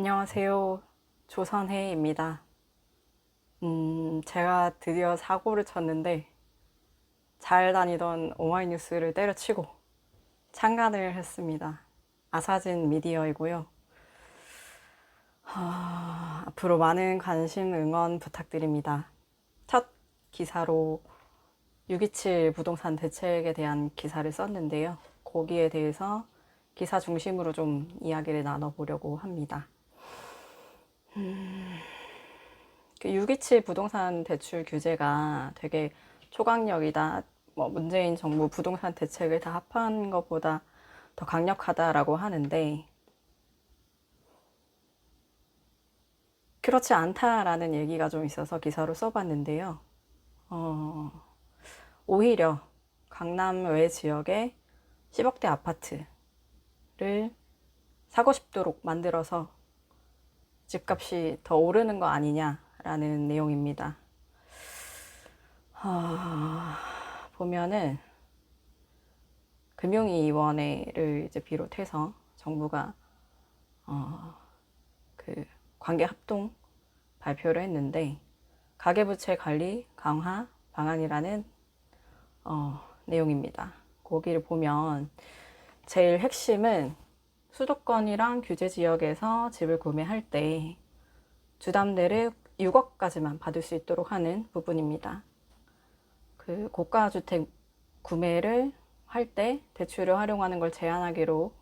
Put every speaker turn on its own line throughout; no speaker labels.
안녕하세요. 조선혜입니다. 제가 드디어 사고를 쳤는데 잘 다니던 오마이뉴스를 때려치고 창간을 했습니다. 아사진 미디어이고요. 앞으로 많은 관심 응원 부탁드립니다. 첫 기사로 627 부동산 대책에 대한 기사를 썼는데요. 거기에 대해서 기사 중심으로 좀 이야기를 나눠보려고 합니다. 627 부동산 대출 규제가 되게 초강력이다. 뭐 문재인 정부 부동산 대책을 다 합한 것보다 더 강력하다라고 하는데 그렇지 않다라는 얘기가 좀 있어서 기사로 써봤는데요. 오히려 강남 외 지역에 10억대 아파트를 사고 싶도록 만들어서 집값이 더 오르는 거 아니냐라는 내용입니다. 보면은 금융위원회를 이제 비롯해서 정부가 그 관계 합동 발표를 했는데 가계부채 관리 강화 방안이라는 내용입니다. 거기를 보면 제일 핵심은 수도권이랑 규제 지역에서 집을 구매할 때 주담대를 6억까지만 받을 수 있도록 하는 부분입니다. 그 고가주택 구매를 할 때 대출을 활용하는 걸 제한하기로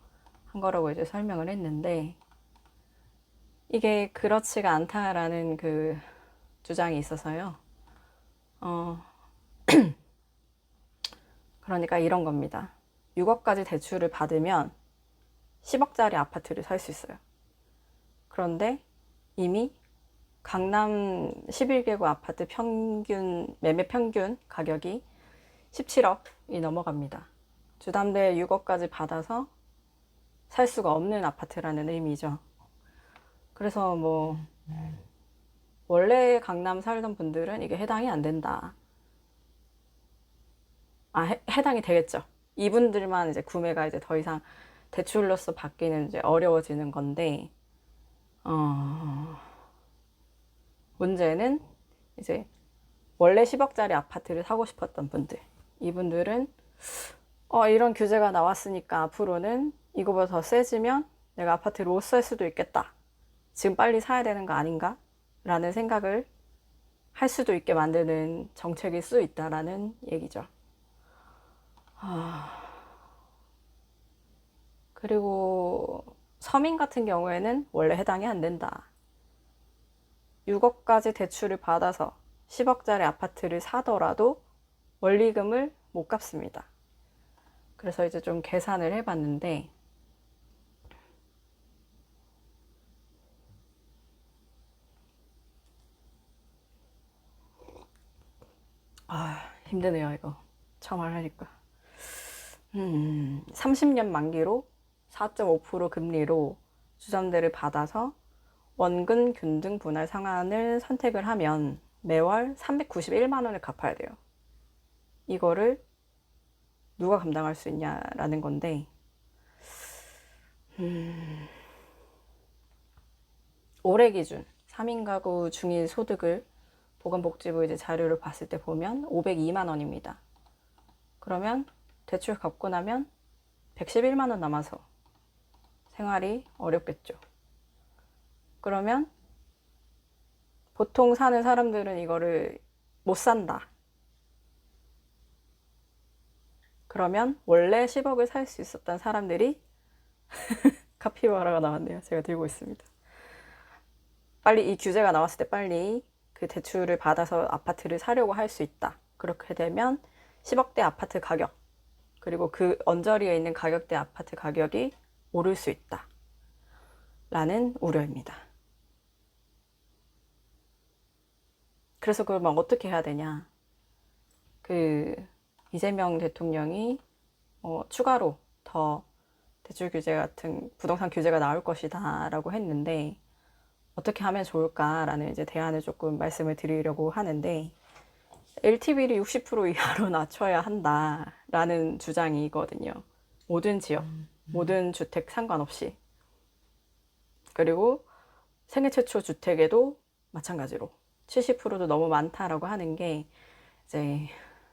한 거라고 이제 설명을 했는데 이게 그렇지가 않다라는 그 주장이 있어서요. 그러니까 이런 겁니다. 6억까지 대출을 받으면 10억짜리 아파트를 살 수 있어요. 그런데 이미 강남 11개구 아파트 평균 매매 평균 가격이 17억이 넘어갑니다. 주담대 6억까지 받아서 살 수가 없는 아파트라는 의미죠. 그래서 뭐 원래 강남 살던 분들은 이게 해당이 안 된다. 해당이 되겠죠. 이분들만 이제 구매가 이제 더 이상 대출로서 받기는 이제 어려워지는 건데, 문제는 이제 원래 10억짜리 아파트를 사고 싶었던 분들. 이분들은, 이런 규제가 나왔으니까 앞으로는 이거보다 더 세지면 내가 아파트를 못 살 수도 있겠다. 지금 빨리 사야 되는 거 아닌가? 라는 생각을 할 수도 있게 만드는 정책일 수 있다라는 얘기죠. 그리고 서민 같은 경우에는 원래 해당이 안 된다. 6억까지 대출을 받아서 10억짜리 아파트를 사더라도 원리금을 못 갚습니다. 그래서 이제 좀 계산을 해봤는데 힘드네요 이거 처음 하려니까. 30년 만기로 4.5% 금리로 주담대를 받아서 원금 균등 분할 상환을 선택을 하면 매월 391만 원을 갚아야 돼요. 이거를 누가 감당할 수 있냐라는 건데 올해 기준 3인 가구 중위 소득을 보건복지부 이제 자료를 봤을 때 보면 502만 원입니다. 그러면 대출 갚고 나면 111만 원 남아서 생활이 어렵겠죠. 그러면 보통 사는 사람들은 이거를 못 산다. 그러면 원래 10억을 살 수 있었던 사람들이 카피바라가 나왔네요. 제가 들고 있습니다. 빨리 이 규제가 나왔을 때 빨리 그 대출을 받아서 아파트를 사려고 할 수 있다. 그렇게 되면 10억대 아파트 가격 그리고 그 언저리에 있는 가격대 아파트 가격이 오를 수 있다. 라는 우려입니다. 그래서 그걸 막 어떻게 해야 되냐. 그 이재명 대통령이 추가로 더 대출 규제 같은 부동산 규제가 나올 것이다 라고 했는데 어떻게 하면 좋을까라는 이제 대안을 조금 말씀을 드리려고 하는데 LTV를 60% 이하로 낮춰야 한다라는 주장이거든요. 모든 지역, 모든 주택 상관없이. 그리고 생애 최초 주택에도 마찬가지로 70%도 너무 많다라고 하는 게 이제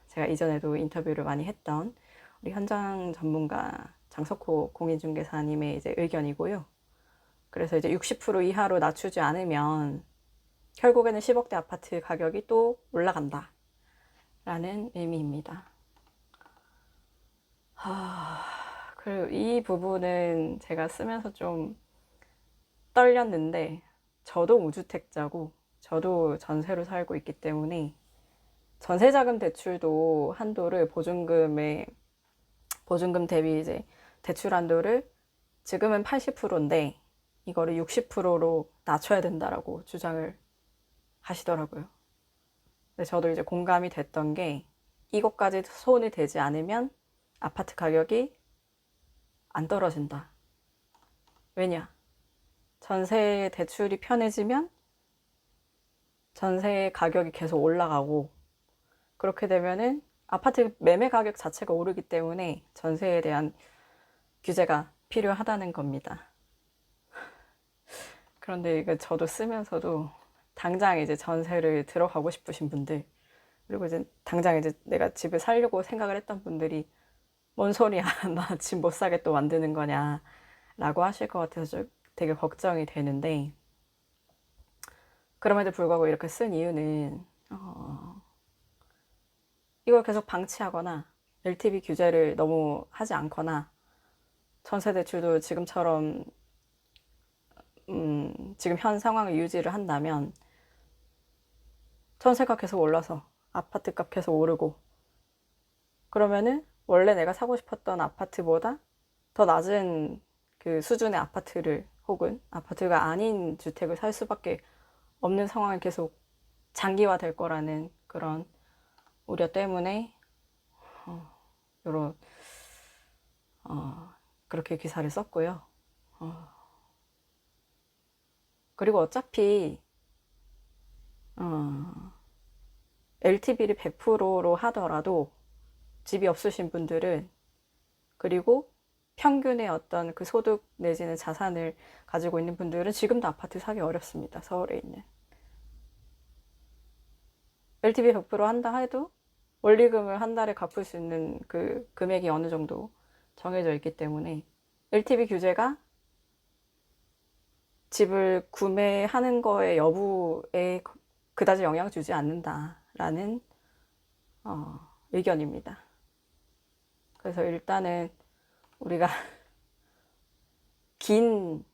제가 이전에도 인터뷰를 많이 했던 우리 현장 전문가 장석호 공인중개사님의 이제 의견이고요. 그래서 이제 60% 이하로 낮추지 않으면 결국에는 10억대 아파트 가격이 또 올라간다 라는 의미입니다. 그리고 이 부분은 제가 쓰면서 좀 떨렸는데, 저도 무주택자고 저도 전세로 살고 있기 때문에 전세자금 대출도 한도를 보증금 대비 이제 대출 한도를 지금은 80%인데 이거를 60%로 낮춰야 된다라고 주장을 하시더라고요. 근데 저도 이제 공감이 됐던 게, 이것까지 손이 되지 않으면 아파트 가격이 안 떨어진다. 왜냐? 전세 대출이 편해지면 전세 가격이 계속 올라가고, 그렇게 되면은 아파트 매매 가격 자체가 오르기 때문에 전세에 대한 규제가 필요하다는 겁니다. 그런데 이거 저도 쓰면서도 당장 이제 전세를 들어가고 싶으신 분들, 그리고 이제 당장 이제 내가 집을 살려고 생각을 했던 분들이 뭔 소리야, 나 집 못 사게 또 만드는 거냐 라고 하실 것 같아서 되게 걱정이 되는데, 그럼에도 불구하고 이렇게 쓴 이유는 이걸 계속 방치하거나 LTV 규제를 너무 하지 않거나 전세 대출도 지금처럼 지금 현 상황을 유지를 한다면 전세가 계속 올라서 아파트값 계속 오르고, 그러면은 원래 내가 사고 싶었던 아파트보다 더 낮은 그 수준의 아파트를, 혹은 아파트가 아닌 주택을 살 수밖에 없는 상황이 계속 장기화 될 거라는 그런 우려 때문에 요런 그렇게 기사를 썼고요. 그리고 어차피 LTV를 100%로 하더라도 집이 없으신 분들은, 그리고 평균의 어떤 그 소득 내지는 자산을 가지고 있는 분들은 지금도 아파트 사기 어렵습니다. 서울에 있는. LTV 100% 한다 해도 원리금을 한 달에 갚을 수 있는 그 금액이 어느 정도 정해져 있기 때문에 LTV 규제가 집을 구매하는 거의 여부에 그다지 영향을 주지 않는다라는 의견입니다. 그래서 일단은 우리가 긴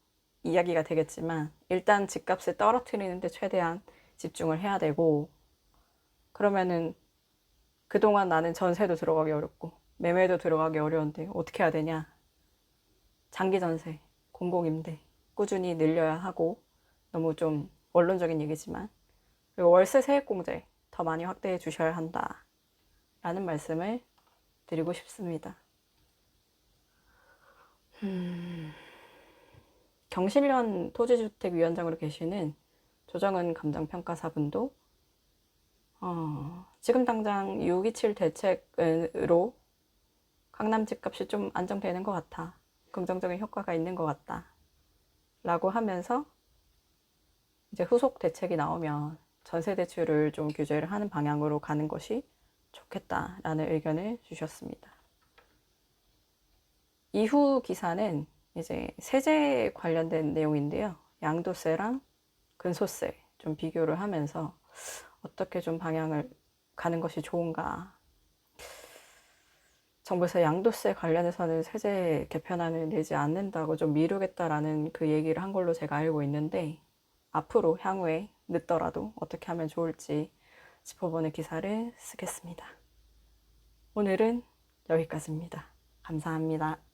이야기가 되겠지만, 일단 집값을 떨어뜨리는데 최대한 집중을 해야 되고, 그러면은 그동안 나는 전세도 들어가기 어렵고 매매도 들어가기 어려운데 어떻게 해야 되냐? 장기 전세, 공공임대 꾸준히 늘려야 하고, 너무 좀 원론적인 얘기지만, 그리고 월세 세액공제 더 많이 확대해 주셔야 한다 라는 말씀을 드리고 싶습니다. 경실련 토지주택위원장으로 계시는 조정은 감정평가사분도 지금 당장 627 대책으로 강남 집값이 좀 안정되는 것 같아, 긍정적인 효과가 있는 것 같다 라고 하면서, 이제 후속 대책이 나오면 전세 대출을 좀 규제를 하는 방향으로 가는 것이 좋겠다라는 의견을 주셨습니다. 이후 기사는 이제 세제 관련된 내용인데요. 양도세랑 근소세 좀 비교를 하면서 어떻게 좀 방향을 가는 것이 좋은가. 정부에서 양도세 관련해서는 세제 개편안을 내지 않는다고 좀 미루겠다라는 그 얘기를 한 걸로 제가 알고 있는데, 앞으로 향후에 늦더라도 어떻게 하면 좋을지 짚어보는 기사를 쓰겠습니다. 오늘은 여기까지입니다. 감사합니다.